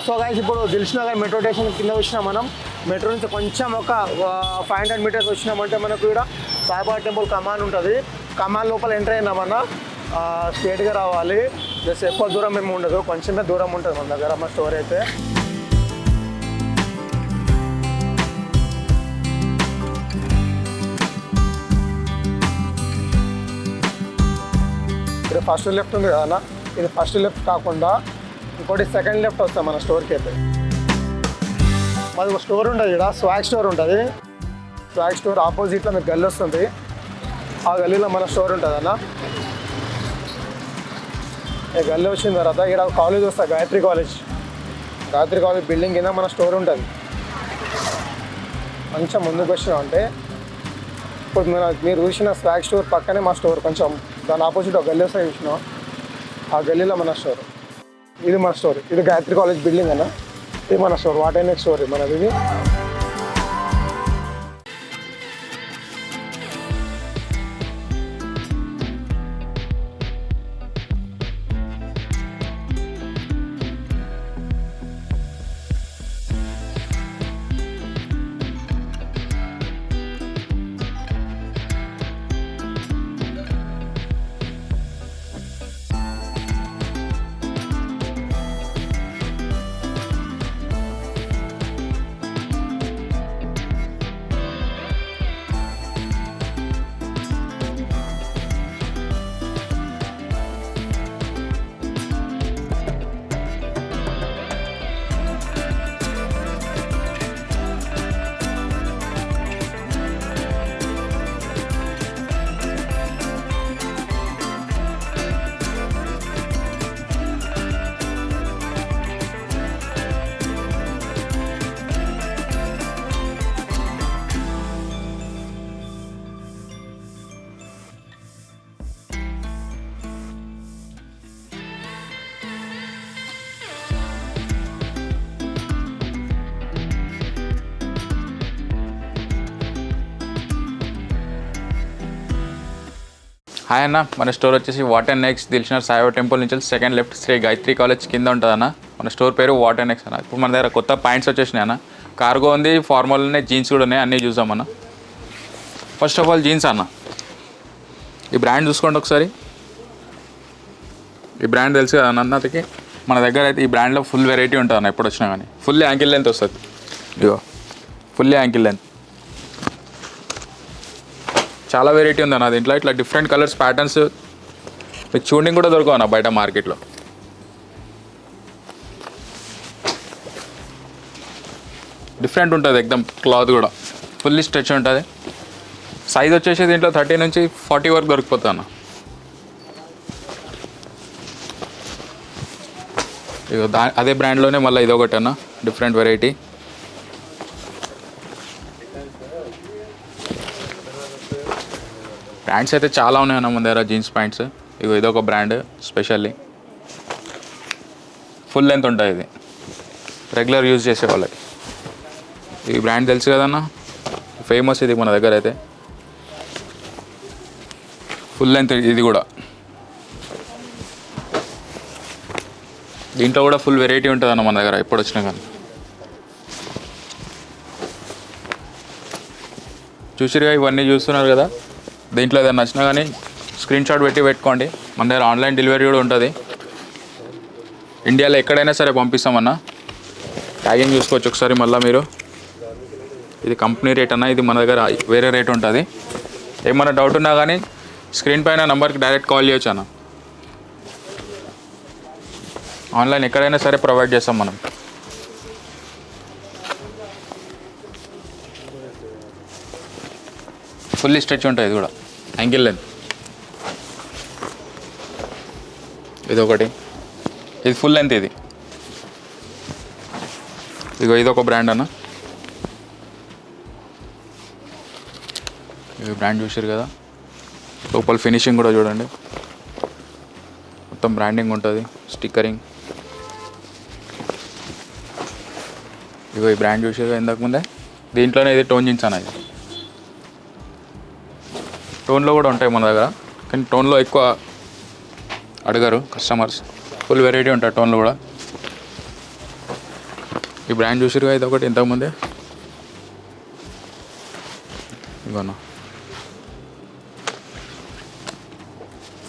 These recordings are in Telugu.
సో గైస్ ఇప్పుడు దిల్సుఖ్నగర్ మెట్రో స్టేషన్ కింద వచ్చినాం మనం. మెట్రో నుంచి కొంచెం ఒక 500 మీటర్స్ వచ్చినామంటే మనకు ఇక్కడ సాయిబాబా టెంపుల్ కమాన్ ఉంటుంది. కమాన్ లోపల ఎంటర్ అయినామన్నా స్ట్రేట్గా రావాలి. జస్ట్ ఎక్కువ దూరం ఏమి ఉండదు, కొంచెమే దూరం ఉంటుంది మన దగ్గర మా స్టోర్ అయితే. ఇది ఫస్ట్ లెఫ్ట్ ఉంది కదా, ఇది ఫస్ట్ లెఫ్ట్ కాకుండా ఇంకోటి సెకండ్ లెఫ్ట్ వస్తాం మన స్టోర్కి అయితే. మాది ఒక స్టోర్ ఉంటుంది ఇక్కడ, స్వాగ్ స్టోర్ ఉంటుంది. స్వాగ్ స్టోర్ ఆపోజిట్లో మీకు గల్లీ వస్తుంది, ఆ గల్లీలో మన స్టోర్ ఉంటుంది అన్న. ఈ గల్లీ వచ్చిన తర్వాత ఇక్కడ కాలేజ్ వస్తుంది, Gayatri college. Gayatri college building కింద మన స్టోర్ ఉంటుంది. కొంచెం ముందుకు వచ్చినామంటే ఇప్పుడు మీరు చూసిన స్వాగ్ స్టోర్ పక్కనే మా స్టోర్, కొంచెం దాని ఆపోజిట్ ఒక గల్లీ వస్తుంది చూసినాం, ఆ గల్లీలో మన స్టోర్. ఇది మన స్టోర్, ఇది గాయత్రి కాలేజ్ బిల్డింగ్ అన్న. ఇది మన స్టోర్, వాటర్ స్టోర్ మనది. ఇది హాయ్ అన్న, మన స్టోర్ వచ్చేసి water next Dilsukhnagar Saibaba temple నుంచి second left Shri Gayatri college కింద ఉంటుంది అన్న. మన స్టోర్ పేరు వాటర్ నెక్స్ట్ అన్న. ఇప్పుడు మన దగ్గర కొత్త పాయింట్స్ వచ్చేసినాయి అన్న. కార్గో ఉంది, ఫార్మల్ ఉన్నాయి, జీన్స్ కూడా ఉన్నాయి, అన్నీ చూద్దామన్న. ఫస్ట్ ఆఫ్ ఆల్ జీన్స్ అన్న. ఈ బ్రాండ్ చూసుకోండి ఒకసారి. ఈ బ్రాండ్ తెలుసు కదా అన్నకి. మన దగ్గర అయితే ఈ బ్రాండ్లో ఫుల్ వెరైటీ ఉంటుంది అన్న. ఎప్పుడు వచ్చినా కానీ ఫుల్ యాంకిల్ లెంత్ వస్తుంది. ఇగో ఫుల్ యాంకిల్ లెంత్, చాలా వెరైటీ ఉంది అన్న దీంట్లో. ఇట్లా డిఫరెంట్ కలర్స్, ప్యాటర్న్స్ మీకు చూడింగ్ కూడా దొరకవు అన్న బయట మార్కెట్లో. డిఫరెంట్ ఉంటుంది ఎక్దమ్. క్లాత్ కూడా ఫుల్లీ స్ట్రెచ్ ఉంటుంది. సైజ్ వచ్చేసి దీంట్లో 30 నుంచి 40 వరకు దొరికిపోతుంది అన్న. ఇక అదే బ్రాండ్లోనే మళ్ళీ ఇదొకటి అన్న, డిఫరెంట్ వెరైటీ. బ్రాండ్స్ అయితే చాలా ఉన్నాయన్న మన దగ్గర జీన్స్ ప్యాంట్స్. ఇగో ఇదొక బ్రాండ్ స్పెషల్లీ, ఫుల్ లెంత్ ఉంటుంది ఇది రెగ్యులర్ యూజ్ చేసే వాళ్ళకి. ఈ బ్రాండ్ తెలుసు కదన్న, ఫేమస్ ఇది మన దగ్గర అయితే. ఫుల్ లెంత్ ఇది కూడా. దీంట్లో కూడా ఫుల్ వెరైటీ ఉంటుంది అన్న మన దగ్గర ఎప్పుడు వచ్చినా కానీ. చూసిరుగా, ఇవన్నీ చూస్తున్నారు కదా. దీంట్లో ఏదైనా నచ్చినా కానీ స్క్రీన్ షాట్ పెట్టుకోండి. మన దగ్గర ఆన్లైన్ డెలివరీ కూడా ఉంటుంది. ఇండియాలో ఎక్కడైనా సరే పంపిస్తామన్నా. ట్యాగింగ్ చూసుకోవచ్చు ఒకసారి మళ్ళీ మీరు. ఇది కంపెనీ రేట్ అన్న, ఇది మన దగ్గర వేరే రేట్ ఉంటుంది. ఏమన్నా డౌట్ ఉన్నా కానీ స్క్రీన్ పైన నెంబర్కి డైరెక్ట్ కాల్ చేయొచ్చు అన్న. ఆన్లైన్ ఎక్కడైనా సరే ప్రొవైడ్ చేస్తాం మనం. ఫుల్లీ స్ట్రెచ్ ఉంటుంది ఇది కూడా, యాంకిల్ లెంత్. ఇది ఒకటి, ఇది ఫుల్ లెంత్. ఇది ఇగో ఇదొక బ్రాండ్ అన్న. ఇది బ్రాండ్ చూసారు కదా. లోపల ఫినిషింగ్ కూడా చూడండి, మొత్తం బ్రాండింగ్ ఉంటుంది, స్టిక్కరింగ్. ఇగో ఈ బ్రాండ్ చూసారు ఇంతకుముందే. దీంట్లోనే ఇది టోన్ జీన్స్ అన్న. ఇది టోన్లో కూడా ఉంటాయి మన దగ్గర, కానీ టోన్లో ఎక్కువ అడగరు కస్టమర్స్. ఫుల్ వెరైటీ ఉంటుంది టోన్లో కూడా. ఈ బ్రాండ్ చూసిరుగా ఇది ఒకటి ఇంతకుముందే ఇవన్నా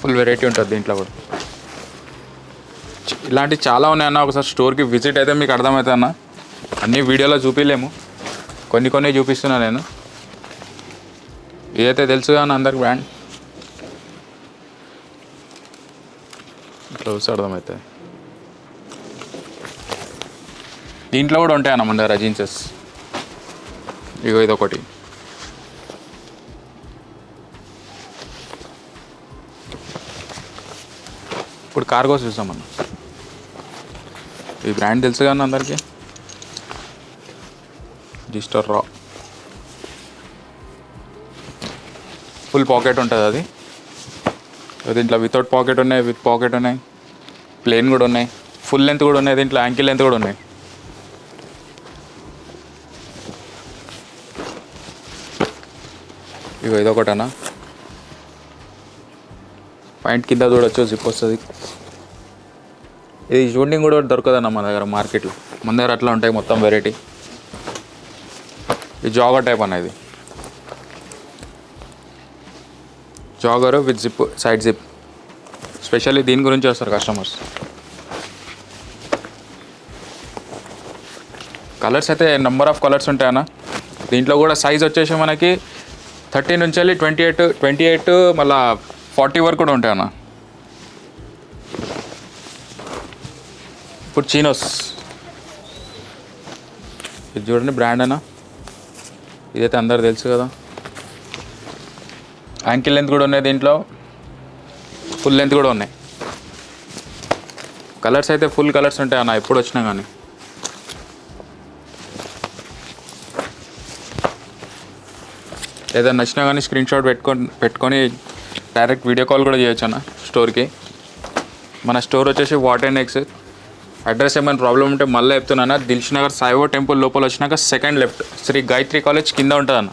ఫుల్ వెరైటీ ఉంటుంది దీంట్లో కూడా. ఇలాంటివి చాలా ఉన్నాయన్న. ఒకసారి స్టోర్కి విజిట్ అయితే మీకు అర్థమవుతుంది అన్న. అన్నీ వీడియోలో చూపించలేము, కొన్ని చూపిస్తున్నా నేను. ఇదైతే తెలుసుగా అన్న అందరికి బ్రాండ్. ఇట్లా చూస్తే అర్థమవుతుంది. దీంట్లో కూడా ఉంటాయన్న మన దగ్గర జీన్సెస్. ఇగో ఇదొకటి. ఇప్పుడు కార్గోస్ చూసామన్న. ఈ బ్రాండ్ తెలుసు కానీ అందరికీ. జిస్టర్ రా ఫుల్ పాకెట్ ఉంటుంది అది. దీంట్లో వితౌట్ పాకెట్ ఉన్నాయి, విత్ పాకెట్ ఉన్నాయి, ప్లెయిన్ కూడా ఉన్నాయి, ఫుల్ లెంత్ కూడా ఉన్నాయి, దీంట్లో యాంకిల్ లెంత్ కూడా ఉన్నాయి. ఇగో ఇదొకటనా. పాయింట్ కింద చూడొచ్చు, జిప్ వస్తుంది. ఇది షూటింగ్ కూడా దొరకదన్న మన దగ్గర మార్కెట్లో. మన దగ్గర అట్లా ఉంటాయి మొత్తం వెరైటీ. ఇది జాగర్ టైప్ అన్న. ఇది jogger with zip, side zip. Specially దీని గురించి వస్తారు కస్టమర్స్. కలర్స్ అయితే నెంబర్ ఆఫ్ కలర్స్ ఉంటాయన్న. దీంట్లో కూడా సైజ్ వచ్చేసి మనకి 30 నుంచి వెళ్ళి 28 మళ్ళీ 40 వరకు కూడా ఉంటాయన్న. ఇప్పుడు చీనోస్ ఇది చూడండి బ్రాండ్ అన్న. ఇదైతే అందరు తెలుసు కదా. యాంకిల్ లెంత్ కూడా ఉన్నాయి, దీంట్లో ఫుల్ లెంత్ కూడా ఉన్నాయి. కలర్స్ అయితే ఫుల్ కలర్స్ ఉంటాయి అన్న ఎప్పుడు వచ్చినా కానీ. ఏదైనా నచ్చినా కానీ స్క్రీన్ షాట్ పెట్టుకొని డైరెక్ట్ వీడియో కాల్ కూడా చేయొచ్చు అన్న స్టోర్కి. మన స్టోర్ వచ్చేసి వాట్&నెక్స్. అడ్రస్ ఏమైనా ప్రాబ్లం ఉంటే మళ్ళీ చెప్తున్నాను. దిల్షుక్ నగర్ సాయిబాబా టెంపుల్ లోపల వచ్చినాక second left Shri Gayatri college కింద ఉంటుంది అన్న.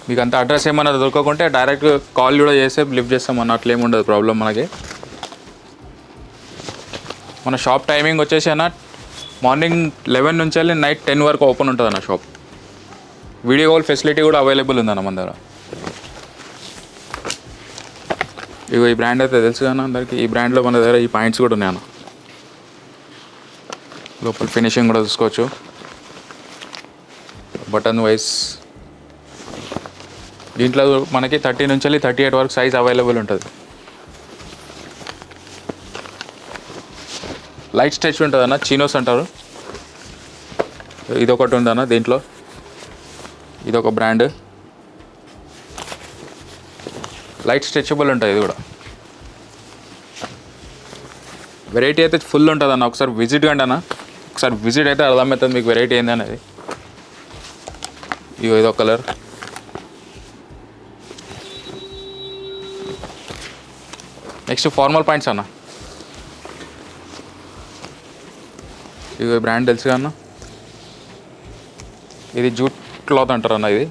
మీకు అంత అడ్రస్ ఏమైనా దొరకకుంటే డైరెక్ట్ కాల్ కూడా చేస్తే లిఫ్ట్ చేస్తాం అన్న. అట్లా ఏమి ఉండదు ప్రాబ్లం మనకి. మన షాప్ టైమింగ్ వచ్చేసి అన్న మార్నింగ్ 11 నుంచి వెళ్ళి నైట్ 10 వరకు ఓపెన్ ఉంటుంది అన్న షాప్. వీడియో కాల్ ఫెసిలిటీ కూడా అవైలబుల్ ఉందన్న మన దగ్గర. ఇగో ఈ బ్రాండ్ అయితే తెలుసు కానీ అందరికీ. ఈ బ్రాండ్లో మన దగ్గర ఈ పాయింట్స్ కూడా ఉన్నాయి అన్న. లోపల ఫినిషింగ్ కూడా చూసుకోవచ్చు. బటన్ వైస్ దీంట్లో మనకి 30 నుంచి వెళ్ళి 38 వరకు సైజ్ అవైలబుల్ ఉంటుంది. లైట్ స్ట్రెచ్ ఉంటుంది అన్న. చీనోస్ అంటారు. ఇదొకటి ఉందన్న దీంట్లో. ఇదొక బ్రాండ్. లైట్ స్ట్రెచబుల్ ఉంటుంది ఇది కూడా. వెరైటీ అయితే ఫుల్ ఉంటుంది అన్న. ఒకసారి విజిట్ కండి అన్న. ఒకసారి విజిట్ అయితే అర్థమవుతుంది మీకు వెరైటీ ఏంది అనేది. ఇగో ఇదొక కలర్. నెక్స్ట్ ఫార్మల్ పాయింట్స్ అన్న. ఇది బ్రాండ్ తెలుసు అన్న. ఇది జూట్ క్లాత్ అంటారు అన్న. ఇది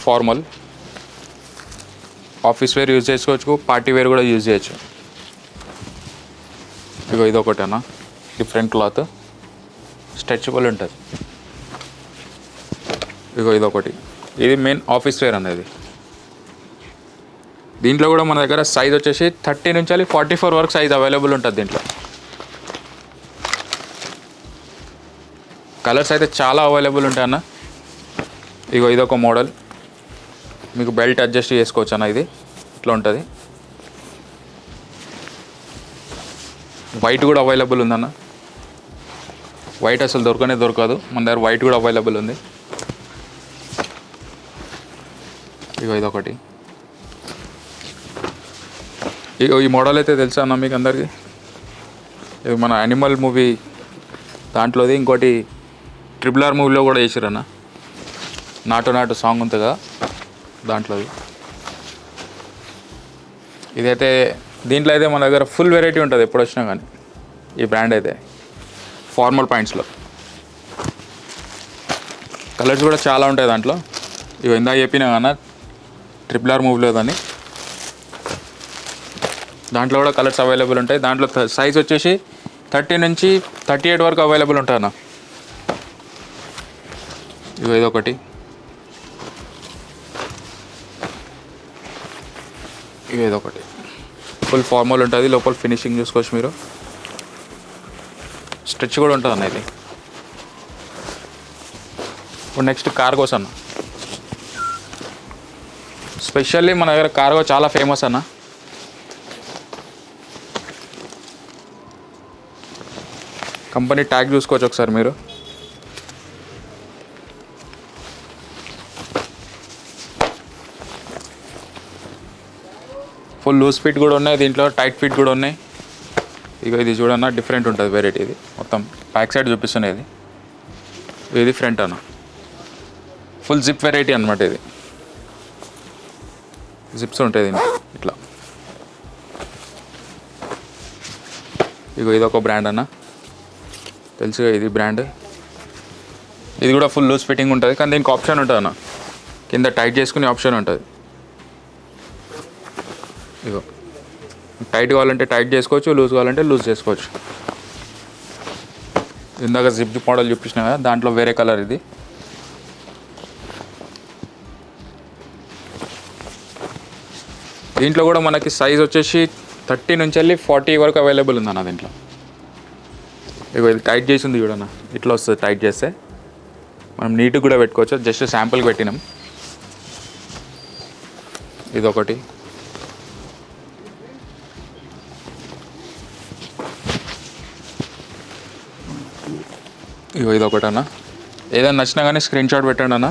ఫార్మల్ ఆఫీస్ వేర్ యూజ్ చేసుకోవచ్చు, పార్టీ వేర్ కూడా యూజ్ చేయొచ్చు. ఇగో ఇదొకటి అన్న. డిఫరెంట్ క్లాత్, స్ట్రెచబుల్ ఉంటుంది. ఇగో ఇదొకటి. ఇది మెయిన్ ఆఫీస్ వేర్ అన్నది. దీంట్లో కూడా మన దగ్గర సైజ్ వచ్చేసి 30 నుంచి 44 వరకు సైజ్ అవైలబుల్ ఉంటుంది దీంట్లో. కలర్స్ అయితే చాలా అవైలబుల్ ఉంటాయి అన్న. ఇగో ఇదొక మోడల్. మీకు బెల్ట్ అడ్జస్ట్ చేసుకోవచ్చు అన్న. ఇది ఇట్లా ఉంటుంది. వైట్ కూడా అవైలబుల్ ఉందన్న. వైట్ అసలు దొరకదు మన దగ్గర. వైట్ కూడా అవైలబుల్ ఉంది. ఇగో ఇదొకటి. ఇగో ఈ మోడల్ అయితే తెలుసా అన్న మీకు అందరికీ. ఇది మన యానిమల్ మూవీ దాంట్లోది. ఇంకోటి RRR మూవీలో కూడా చేసిరన్న. నాటు సాంగ్ ఉంది కదా దాంట్లోది. ఇదైతే దీంట్లో అయితే మన దగ్గర ఫుల్ వెరైటీ ఉంటుంది ఎప్పుడు వచ్చినా కానీ. ఈ బ్రాండ్ అయితే ఫార్మల్ పాయింట్స్లో కలర్స్ కూడా చాలా ఉంటాయి దాంట్లో. ఇవి ఇందాక చెప్పినా కన్నా RRR మూవీలో దాన్ని. దాంట్లో కూడా కలర్స్ అవైలబుల్ ఉంటాయి. దాంట్లో సైజ్ వచ్చేసి 30 నుంచి 38 వరకు అవైలబుల్ ఉంటాయి అన్న. ఇదొకటి, ఇదొకటి ఫుల్ ఫార్మల్ ఉంటుంది. లోపల ఫినిషింగ్ చూసుకోవచ్చు మీరు. స్ట్రెచ్ కూడా ఉంటుంది అన్న ఇది. ఇప్పుడు నెక్స్ట్ కార్గోస్ అన్న. స్పెషల్లీ మన దగ్గర కార్గో చాలా ఫేమస్ అన్న. కంపెనీ ట్యాగ్ చూసుకోవచ్చు ఒకసారి మీరు. ఫుల్ లూజ్ ఫిట్ కూడా ఉన్నాయి దీంట్లో, టైట్ ఫిట్ కూడా ఉన్నాయి. ఇక ఇది చూడన్నా డిఫరెంట్ ఉంటుంది వెరైటీ. ఇది మొత్తం బ్యాక్ సైడ్ చూపిస్తున్నాయి. ఇది ఫ్రంట్ అన్న. ఫుల్ జిప్ వెరైటీ అనమాట ఇది. జిప్స్ ఉంటాయి దీనికి ఇట్లా. ఇగో ఇదొక బ్రాండ్ అన్న, తెలుసుగా ఇది బ్రాండ్. ఇది కూడా ఫుల్ లూజ్ ఫిట్టింగ్ ఉంటుంది, కానీ దీనికి ఆప్షన్ ఉంటుంది అన్న, కింద టైట్ చేసుకునే ఆప్షన్ ఉంటుంది. ఇగో టైట్ కావాలంటే టైట్ చేసుకోవచ్చు, లూజ్ కావాలంటే లూజ్ చేసుకోవచ్చు. ఇందాక జిప్ మోడల్ చూపించిన కదా, దాంట్లో వేరే కలర్ ఇది. దీంట్లో కూడా మనకి సైజ్ వచ్చేసి 30 నుంచి వెళ్ళి 40 వరకు అవైలబుల్ ఉందన్న దీంట్లో. ఇగో ఇది టైట్ చేసి ఉంది చూడన్న, ఇట్లా వస్తుంది టైట్ చేస్తే. మనం నీట్గా కూడా పెట్టుకోవచ్చు, జస్ట్ శాంపుల్కి పెట్టినాం. ఇదొకటి. ఇగో ఇదొకటి అన్న. ఏదైనా నచ్చినా కానీ స్క్రీన్ షాట్ పెట్టండి అన్న.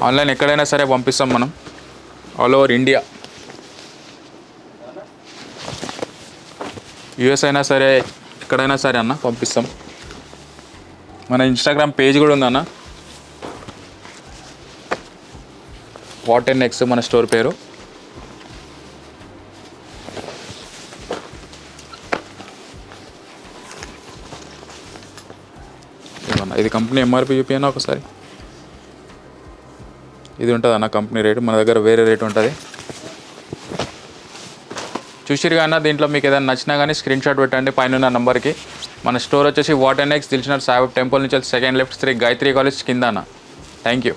ఆన్లైన్ ఎక్కడైనా సరే పంపిస్తాం మనం, ఆల్ ఓవర్ ఇండియా. యూఎస్ అయినా సరే ఎక్కడైనా సరే అన్న పంపిస్తాం. మన ఇన్స్టాగ్రామ్ పేజ్ కూడా ఉందన్న, వాట్&నెక్స్ మన స్టోర్ పేరు. ఇది కంపెనీ ఎంఆర్పి చూపియన్నా ఒకసారి. ఇది ఉంటుంది అన్న కంపెనీ రేటు, మన దగ్గర వేరే రేట్ ఉంటుంది. చూసిరుగా అన్న. దీంట్లో మీకు ఏదైనా నచ్చినా కానీ స్క్రీన్ షాట్ పెట్టండి పైన నెంబర్కి. మన స్టోర్ వచ్చేసి వాట్&నెక్స్ దిల్షనర్ సాయిబాబా టెంపుల్ నుంచి 2nd లెఫ్ట్ 3 గాయత్రి కాలేజ్ కింద అన్న. Thank you.